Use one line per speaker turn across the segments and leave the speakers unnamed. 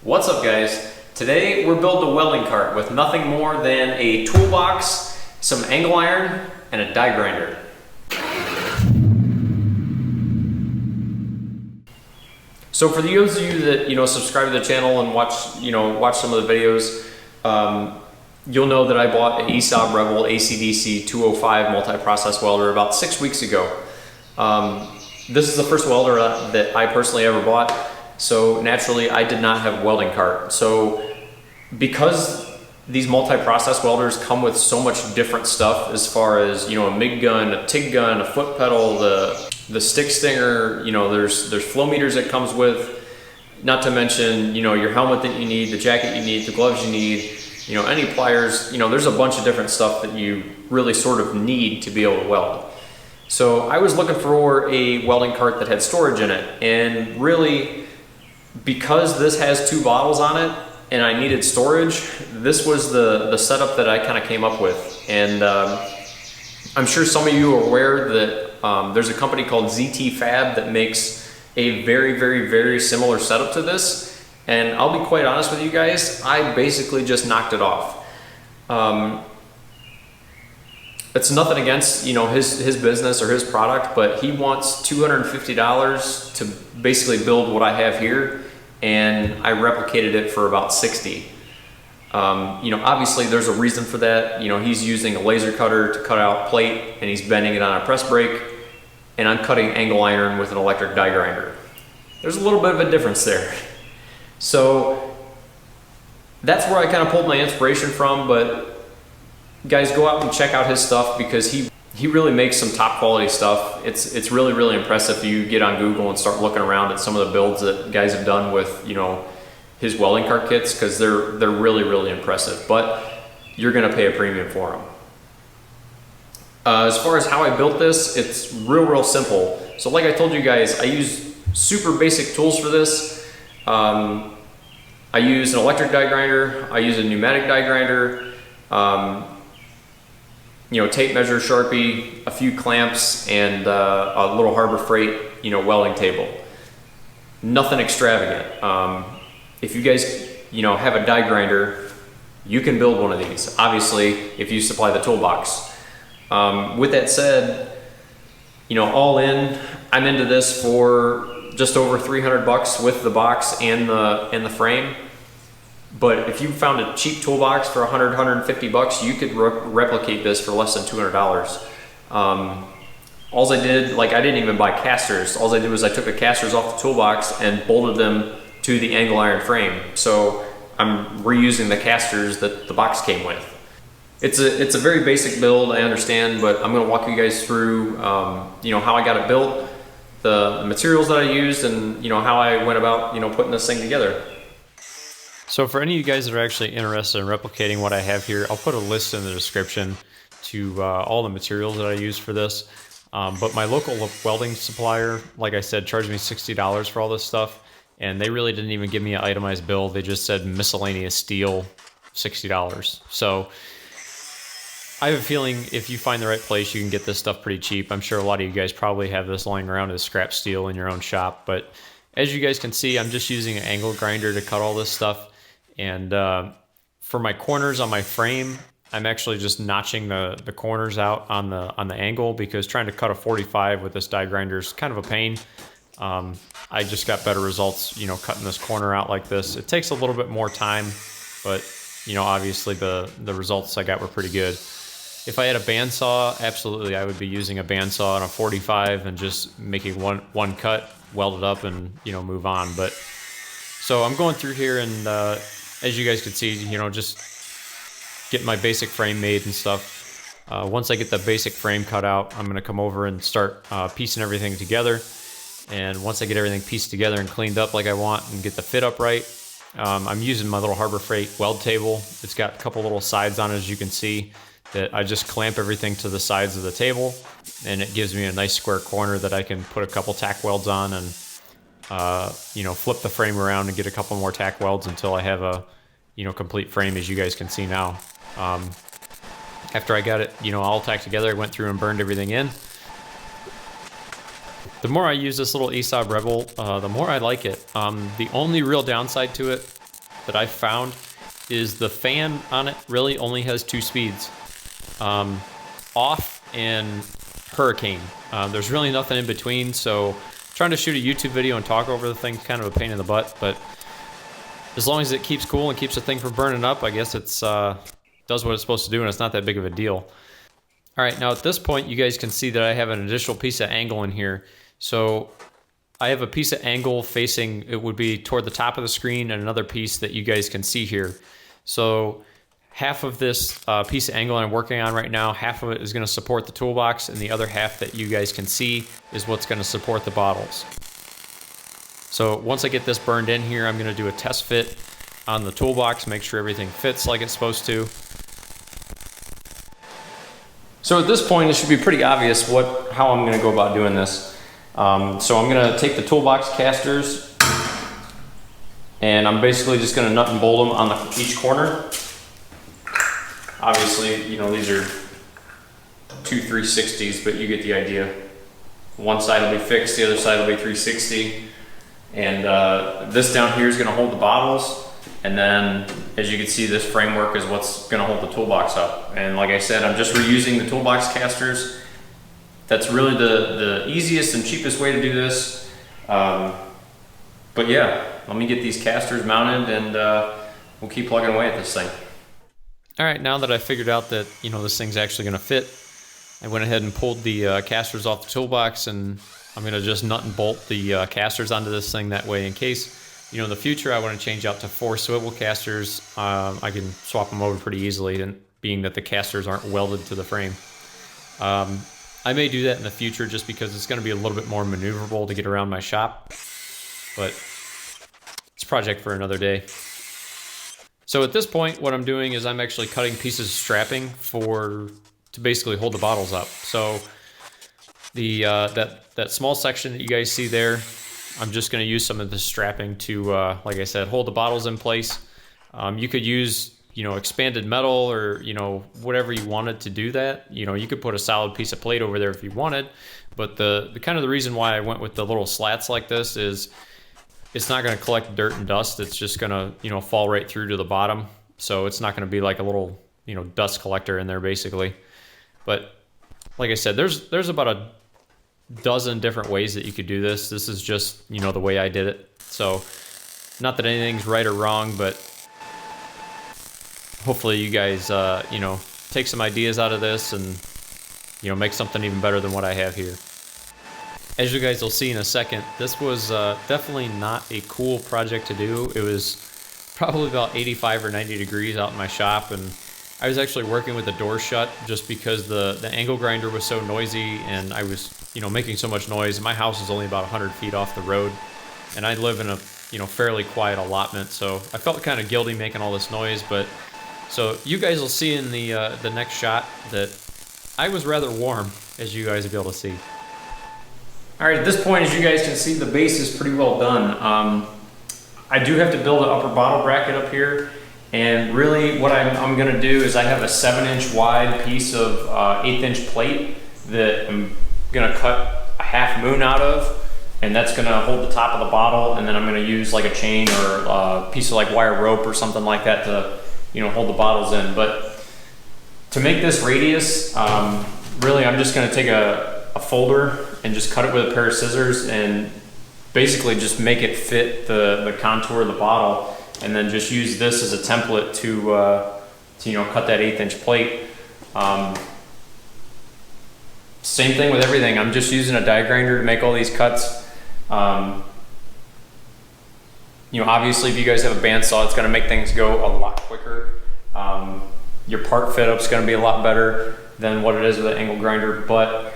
What's up, guys? Today we're building a welding cart with nothing more than a toolbox, some angle iron, and a die grinder. So for those of you that subscribe to the channel and watch some of the videos, you'll know that I bought an ESAB Rebel ACDC 205 multi-process welder about 6 weeks ago. This is the first welder that I personally ever bought. So naturally, I did not have a welding cart. So because these multi-process welders come with so much different stuff as far as, a MIG gun, a TIG gun, a foot pedal, the stick stinger, there's flow meters that comes with, not to mention, your helmet that you need, the jacket you need, the gloves you need, any pliers, there's a bunch of different stuff that you really sort of need to be able to weld. So I was looking for a welding cart that had storage in it, and really, because this has 2 bottles on it and I needed storage, this was the setup that I kind of came up with. And I'm sure some of you are aware that there's a company called ZT Fab that makes a very, very, very similar setup to this. And I'll be quite honest with you guys, I basically just knocked it off. It's nothing against his business or his product, but he wants $250 to basically build what I have here, and I replicated it for about $60. Obviously there's a reason for that. He's using a laser cutter to cut out plate, and he's bending it on a press brake, and I'm cutting angle iron with an electric die grinder. There's a little bit of a difference there. So that's where I kind of pulled my inspiration from, but guys, go out and check out his stuff because he really makes some top quality stuff. It's really, really impressive if you get on Google and start looking around at some of the builds that guys have done with, his welding cart kits, because they're really, really impressive, but you're gonna pay a premium for them. As far as how I built this, it's real simple. So like I told you guys, I use super basic tools for this. I use an electric die grinder, I use a pneumatic die grinder, tape measure, Sharpie, a few clamps, and a little Harbor Freight, welding table. Nothing extravagant. If you guys, have a die grinder, you can build one of these. Obviously, if you supply the toolbox. With that said, all in, I'm into this for just over 300 bucks with the box and the frame. But if you found a cheap toolbox for 100, 150 bucks, you could replicate this for less than $200. Alls I did, I didn't even buy casters. Alls I did was I took the casters off the toolbox and bolted them to the angle iron frame. So I'm reusing the casters that the box came with. It's a very basic build, I understand, but I'm gonna walk you guys through, how I got it built, the materials that I used, and how I went about, putting this thing together.
So for any of you guys that are actually interested in replicating what I have here, I'll put a list in the description to all the materials that I use for this. But my local welding supplier, like I said, charged me $60 for all this stuff, and they really didn't even give me an itemized bill. They just said miscellaneous steel, $60. So I have a feeling if you find the right place, you can get this stuff pretty cheap. I'm sure a lot of you guys probably have this lying around as scrap steel in your own shop, but as you guys can see, I'm just using an angle grinder to cut all this stuff. And for my corners on my frame, I'm actually just notching the corners out on the angle, because trying to cut a 45 with this die grinder is kind of a pain. I just got better results, cutting this corner out like this. It takes a little bit more time, but obviously the results I got were pretty good. If I had a bandsaw, absolutely I would be using a bandsaw on a 45 and just making one cut, weld it up, and move on. But so I'm going through here, and as you guys can see, just get my basic frame made and stuff. Once I get the basic frame cut out, I'm going to come over and start piecing everything together. And once I get everything pieced together and cleaned up like I want and get the fit up right, I'm using my little Harbor Freight weld table. It's got a couple little sides on it, as you can see, that I just clamp everything to the sides of the table, and it gives me a nice square corner that I can put a couple tack welds on and flip the frame around and get a couple more tack welds until I have a complete frame, as you guys can see now. After I got it all tacked together, I went through and burned everything in. The more I use this little ESAB Rebel, the more I like it. The only real downside to it that I found is the fan on it really only has 2 speeds, off and hurricane. There's really nothing in between, so trying to shoot a YouTube video and talk over the thing's kind of a pain in the butt, but as long as it keeps cool and keeps the thing from burning up, I guess it's does what it's supposed to do, and it's not that big of a deal. All right, now at this point, you guys can see that I have an additional piece of angle in here. So I have a piece of angle facing, it would be toward the top of the screen, and another piece that you guys can see here. So half of this piece of angle I'm working on right now, half of it is going to support the toolbox, and the other half that you guys can see is what's going to support the bottles. So once I get this burned in here, I'm going to do a test fit on the toolbox, make sure everything fits like it's supposed to.
So at this point, it should be pretty obvious how I'm going to go about doing this. So I'm going to take the toolbox casters, and I'm basically just going to nut and bolt them on each corner. Obviously, you know, these are 2 360s, but you get the idea. One side will be fixed, the other side will be 360. And this down here is going to hold the bottles. And then, as you can see, this framework is what's going to hold the toolbox up. And like I said, I'm just reusing the toolbox casters. That's really the easiest and cheapest way to do this. But yeah, let me get these casters mounted, and we'll keep plugging away at this thing.
All right, now that I figured out that, you know, this thing's actually going to fit, I went ahead and pulled the casters off the toolbox, and I'm going to just nut and bolt the casters onto this thing. That way, in case, you know, in the future I want to change out to 4 swivel casters, I can swap them over pretty easily, and being that the casters aren't welded to the frame. I may do that in the future just because it's going to be a little bit more maneuverable to get around my shop, but it's a project for another day. So at this point, what I'm doing is I'm actually cutting pieces of strapping to basically hold the bottles up. So the that small section that you guys see there, I'm just going to use some of the strapping to, like I said, hold the bottles in place. You could use, you know, expanded metal, or, you know, whatever you wanted to do that. You know, you could put a solid piece of plate over there if you wanted, but the kind of the reason why I went with the little slats like this is it's not going to collect dirt and dust. It's just going to, you know, fall right through to the bottom. So it's not going to be like a little, you know, dust collector in there basically. But like I said, there's about a dozen different ways that you could do this. This is just, you know, the way I did it. So not that anything's right or wrong, but hopefully you guys, you know, take some ideas out of this and, you know, make something even better than what I have here. As you guys will see in a second, this was definitely not a cool project to do. It was probably about 85 or 90 degrees out in my shop, and I was actually working with the door shut just because the angle grinder was so noisy, and I was, you know, making so much noise. My house is only about 100 feet off the road, and I live in a, you know, fairly quiet allotment, so I felt kind of guilty making all this noise. But so you guys will see in the next shot that I was rather warm, as you guys will be able to see.
All right, at this point, as you guys can see, the base is pretty well done. I do have to build an upper bottle bracket up here, and really what I'm gonna do is I have a 7-inch wide piece of 1/8-inch plate that I'm gonna cut a half moon out of, and that's gonna hold the top of the bottle, and then I'm gonna use like a chain or a piece of like wire rope or something like that to, you know, hold the bottles in. But to make this radius, really I'm just gonna take a folder and just cut it with a pair of scissors and basically just make it fit the contour of the bottle, and then just use this as a template to you know, cut that 1/8-inch plate. Same thing with everything. I'm just using a die grinder to make all these cuts. You know, obviously if you guys have a bandsaw, it's going to make things go a lot quicker. Your part fit up's going to be a lot better than what it is with an angle grinder, but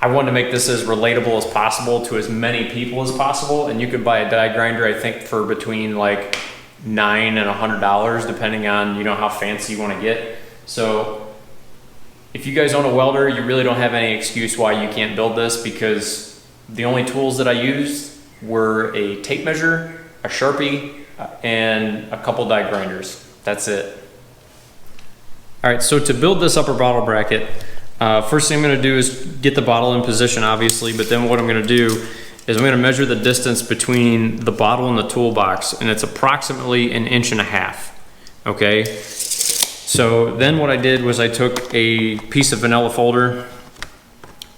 I wanted to make this as relatable as possible to as many people as possible, and you could buy a die grinder, I think, for between like $9 and $100, depending on, you know, how fancy you want to get. So if you guys own a welder, you really don't have any excuse why you can't build this, because the only tools that I used were a tape measure, a Sharpie, and a couple die grinders. That's it. All right, so to build this upper bottle bracket, first thing I'm gonna do is get the bottle in position, obviously, but then what I'm gonna do is I'm going to measure the distance between the bottle and the toolbox, and it's approximately 1.5 inches. Okay, so then what I did was I took a piece of vanilla folder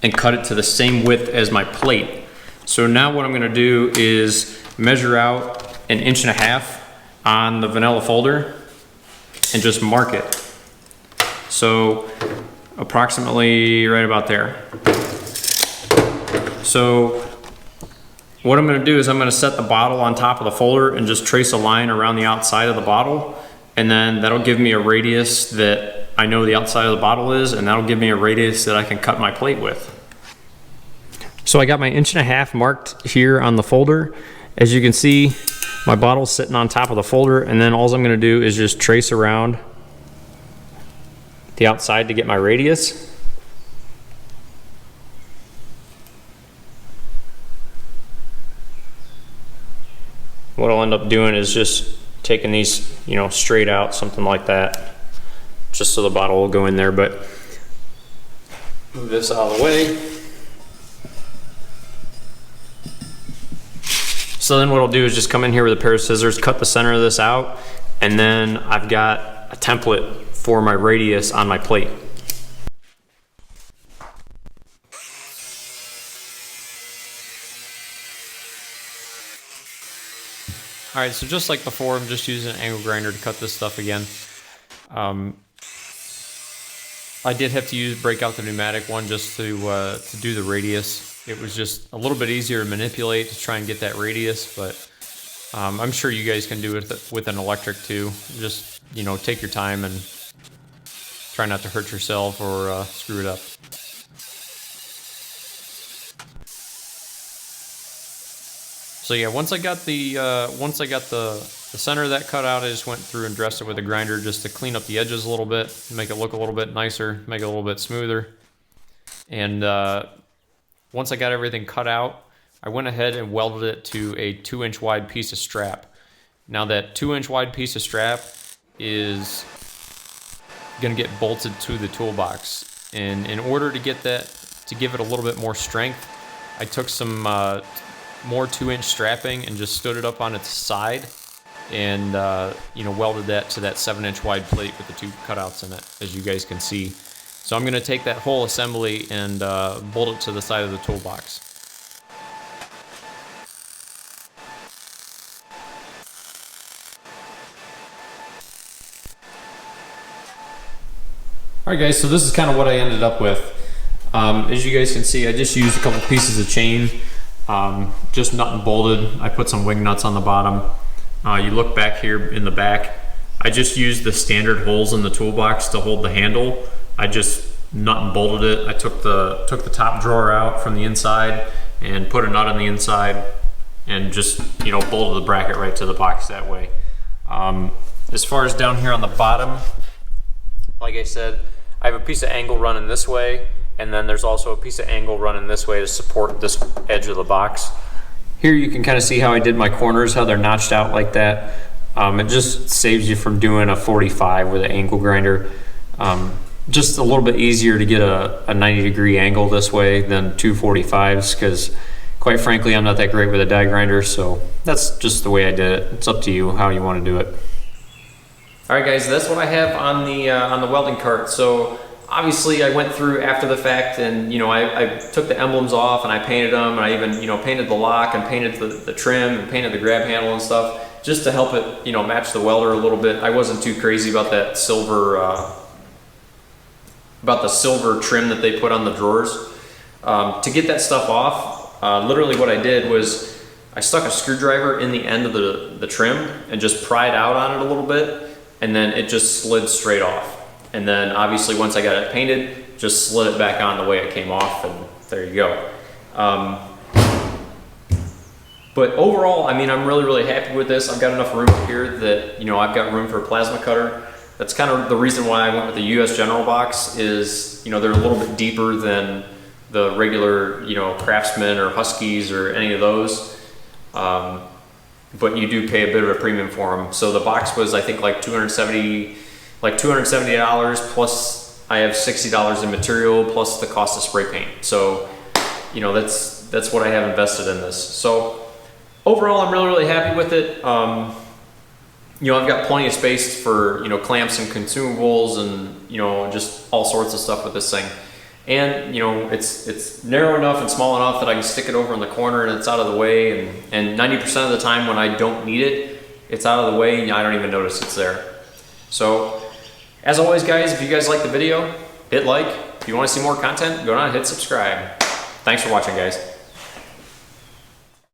and cut it to the same width as my plate. So now what I'm going to do is measure out 1.5 inches on the vanilla folder and just mark it. So approximately right about there. So what I'm going to do is I'm going to set the bottle on top of the folder and just trace a line around the outside of the bottle, and then that'll give me a radius that I know the outside of the bottle is, and that'll give me a radius that I can cut my plate with. So I got my 1.5 inches marked here on the folder. As you can see, my bottle's sitting on top of the folder, and then all I'm going to do is just trace around the outside to get my radius. What I'll end up doing is just taking these, you know, straight out, something like that, just so the bottle will go in there. But move this out of the way. So then what I'll do is just come in here with a pair of scissors, cut the center of this out, and then I've got a template for my radius on my plate.
Alright, so just like before, I'm just using an angle grinder to cut this stuff again. I did have to break out the pneumatic one just to do the radius. It was just a little bit easier to manipulate to try and get that radius, but I'm sure you guys can do it with an electric too. Just, you know, take your time and try not to hurt yourself or screw it up. So yeah, once I got the center of that cut out, I just went through and dressed it with a grinder just to clean up the edges a little bit, make it look a little bit nicer, make it a little bit smoother. And once I got everything cut out, I went ahead and welded it to a 2-inch wide piece of strap. Now that 2-inch wide piece of strap is going to get bolted to the toolbox. And in order to get that, to give it a little bit more strength, I took some more 2-inch strapping and just stood it up on its side and you know, welded that to that 7-inch wide plate with the 2 cutouts in it, as you guys can see. So I'm going to take that whole assembly and bolt it to the side of the toolbox.
Alright guys, so this is kind of what I ended up with. As you guys can see, I just used a couple pieces of chain, just nut and bolted. I put some wing nuts on the bottom. You look back here in the back, I just used the standard holes in the toolbox to hold the handle. I just nut and bolted it. I took the top drawer out from the inside and put a nut on the inside and just, you know, bolted the bracket right to the box that way. As far as down here on the bottom, like I said, I have a piece of angle running this way, and then there's also a piece of angle running this way to support this edge of the box. Here you can kind of see how I did my corners, how they're notched out like that. It just saves you from doing a 45 with an angle grinder. Just a little bit easier to get a 90-degree angle this way than 245s, because quite frankly I'm not that great with a die grinder, so that's just the way I did it. It's up to you how you want to do it. Alright guys, that's what I have on the welding cart. So obviously I went through after the fact, and you know, I took the emblems off and I painted them, and I even, you know, painted the lock and painted the trim and painted the grab handle and stuff, just to help it, you know, match the welder a little bit. I wasn't too crazy about that silver trim that they put on the drawers. To get that stuff off, literally what I did was I stuck a screwdriver in the end of the trim and just pried out on it a little bit, and then it just slid straight off. And then obviously once I got it painted, just slid it back on the way it came off, and there you go. But overall, I mean, I'm really happy with this. I've got enough room up here that, you know, I've got room for a plasma cutter. That's kind of the reason why I went with the US General box is, you know, they're a little bit deeper than the regular, you know, Craftsman or Huskies or any of those. But you do pay a bit of a premium for them. So the box was, I think, like $270 plus I have $60 in material plus the cost of spray paint. So, you know, that's that's what I have invested in this. So overall, I'm really happy with it. You know, I've got plenty of space for, you know, clamps and consumables and, you know, just all sorts of stuff with this thing. And, you know, it's narrow enough and small enough that I can stick it over in the corner and it's out of the way. And 90% of the time when I don't need it, it's out of the way and I don't even notice it's there. So, as always guys, if you guys like the video, hit like. If you want to see more content, go down and hit subscribe. Thanks for watching, guys.